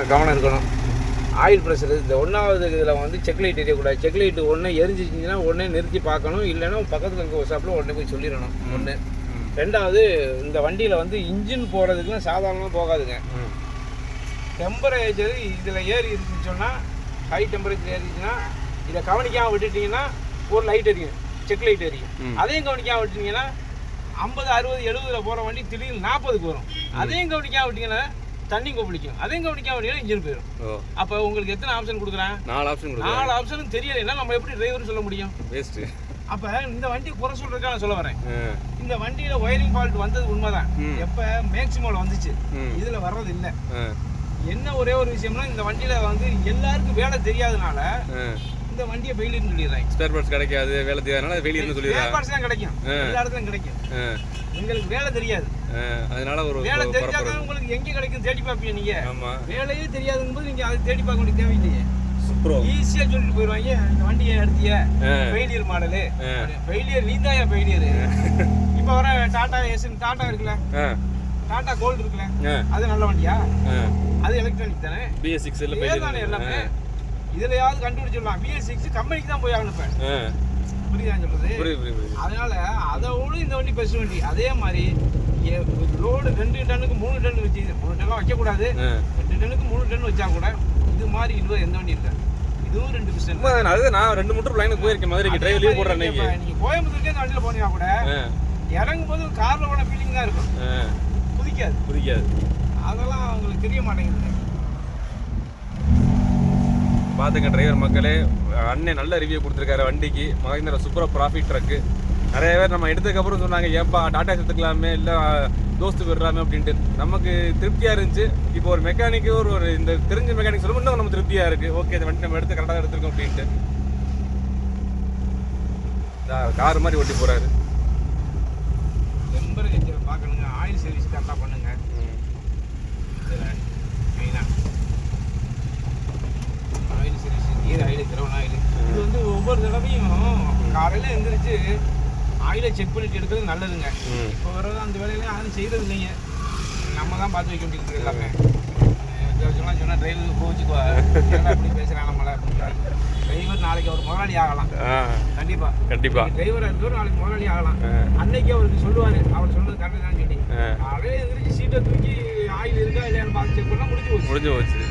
கவனம் இருக்கணும். Oil pressure இந்த ஒன்றாவது இதில் வந்து செக் லைட் எரியக்கூடாது. செக் லைட்டு ஒன்று எரிஞ்சிச்சிங்கன்னா உடனே நிறுத்தி பார்க்கணும். இல்லைன்னா பக்கத்தில் இருக்க ஒரு ஷாப்பில் உடனே போய் சொல்லிடணும். ஒன்று. ரெண்டாவது, இந்த வண்டியில் வந்து இன்ஜின் போகிறதுக்குலாம் சாதாரணமாக போகாதுங்க. டெம்பரேச்சர் இதில் ஏறி இருக்குன்னு சொன்னால், ஹை டெம்பரேச்சர் ஏறிச்சுன்னா இதை கவனிக்காமல் விட்டுட்டிங்கன்னா ஒரு லைட் எரியும், செக் லைட் எரியும். அதையும் கவனிக்காமல் விட்டுட்டிங்கன்னா 50, 60, 70 போகிற வண்டி திடீர்னு 40க்கு வரும். அதையும் கவனிக்காமல் விட்டிங்கன்னா தண்ணி கொப்பளிக்கும். அதையும் கவனிக்காமல் விட்டிங்கன்னா இன்ஜின் போயிடும். அப்போ உங்களுக்கு எத்தனை ஆப்ஷன் கொடுக்குறேன்? 4 ஆப்ஷனும் தெரியலைன்னா நம்ம எப்படி டிரைவர்னு சொல்ல முடியும்? வேஸ்ட்டு. அப்போ இந்த வண்டி குறை சொல்றதுக்காக நான் சொல்ல வரேன். இந்த வண்டியில ஒயரிங் ஃபால்ட் வந்தது உண்மைதான். எப்போ மேக்ஸிமோல வந்துச்சு, இதில் வர்றது இல்லை. என்ன ஒரே ஒரு விஷயம்னா, இந்த வண்டியில வந்து எல்லாருக்கும் வேலை தெரியாதனால இந்த வண்டியை ஃபெயிலியர்னு சொல்லிடுறாங்க. ஸ்பேர் பார்ட்ஸ் கிடைக்காது, வேலை தெரியாதனால ஃபெயிலியர்னு சொல்லிடுறாங்க. ஸ்பேர் பார்ட்ஸ் தான் கிடைக்கும், எல்லா இடத்துலையும் கிடைக்கும். எங்களுக்கு வேலை தெரியாது, அதனால ஒரு வேலை தெரியாதான் உங்களுக்கு எங்கே கிடைக்கும் தேடி பார்ப்பீங்க. நீங்க வேலையே தெரியாதுங்கும் போது நீங்க அதை தேடி பார்க்க வேண்டிய தேவையில்லையே. ஈஸியா சொல்லிட்டு போயிடுவாங்க, இந்த வண்டியை எடுத்திய ஃபெயிலியர் மாடலு, ஃபெயிலியர் நீந்தாயா ஃபெயிலியர். இப்போ வர டாடா டாடா இருக்குல்ல, டாடா கோல்டு இருக்குல்ல, அது நல்ல வண்டியா? அது எலக்ட்ரானிக் தானே, BS6 தானே எல்லாமே. இதுலயாவது கண்டுபிடிச்சிடலாம். BS6 கம்பெனிக்கு தான் போய் ஆகணும். புரியுதா சொல்றது? அதனால அதை விட இந்த வண்டி பெஸ்ட் வண்டி. அதே மாதிரி லோடு 2 டன்னுக்கு 3 டன் வச்சு, 3 டன்லாம் வைக்கக்கூடாது, 2 டன்னுக்கு 3 டன் வச்சா கூட இது மாதிரி இன்னும் எந்த வண்டி இல்லை. இதுவும் 2 பிஸ்டன். அது நான் 2 மூட்டர் லைனுக்கு போயிருக்கேன். மதுரைக்கு டிரைவர் லீவ் போடுறேன். நீங்க கோயம்புத்தூர்க்கே இந்த வண்டியில் போனீங்கன்னா கூட இறங்கும் போது கார்ல போன ஃபீலிங் தான் இருக்கும், புதிக்காது. அதெல்லாம் அவங்களுக்கு தெரிய மாட்டேங்குது. பார்த்துங்க டிரைவர் மக்களே, அண்ணன் நல்ல ரிவ்யூ கொடுத்துருக்காரு வண்டிக்கு. மகேந்திரா சூப்பராக ப்ராஃபிட் ட்ரக்கு. நிறைய பேர் நம்ம எடுத்ததுக்கப்புறம் சொன்னாங்க, ஏப்பா டாடா எடுத்துக்கலாமே, இல்லை தோஸ்து போயிடலாமே அப்படின்ட்டு. நமக்கு திருப்தியாக இருந்துச்சு. இப்போ ஒரு மெக்கானிக்கு ஒரு இந்த தெரிஞ்ச மெக்கானிக் சொல்லும் இன்னும் நம்ம திருப்தியாக இருக்குது. ஓகே, இந்த வண்டி நம்ம எடுத்து கரெக்டாக எடுத்துருக்கோம் அப்படின்ட்டு. கார் மாதிரி ஓட்டி போகிறாரு. டெம்பரேச்சர் பார்க்கணுங்க, ஆயில் சர்வீஸ் கரெக்டாக பண்ணுங்க. மெயினாக ஆயில் சர்வீஸ், நீர் ஆயில், திரவண ஆயில். இது வந்து ஒவ்வொரு தடவையும் காலையில் எழுந்திரிச்சு ஆயிலை செக் பண்ணிட்டு எடுக்கிறது நல்லதுங்க. இப்போ வர்றது அந்த வேலையில யாரும் செய்கிறது இல்லைங்க, நம்ம தான் பார்த்து வைக்க வேண்டியது எல்லாமே. சொன்னால் டிரைவர் கோவிச்சுக்குவா, அப்படி பேசுகிறான் நம்மளை அப்படின்னு. டிரைவர் நாளைக்கு அவர் முதலாளி ஆகலாம். கண்டிப்பாக டிரைவர் இருந்தவர் நாளைக்கு முதலாளி ஆகலாம். அன்னைக்கு அவருக்கு சொல்லுவார், அவர் சொன்னது கரெக்டாக தான் சொல்லி காலையில் எழுந்திரிச்சு சீட்டை தூக்கி ஆயில் இருக்கா இல்லையான்னு பார்த்து செக் பண்ணால் முடிஞ்சு போச்சு.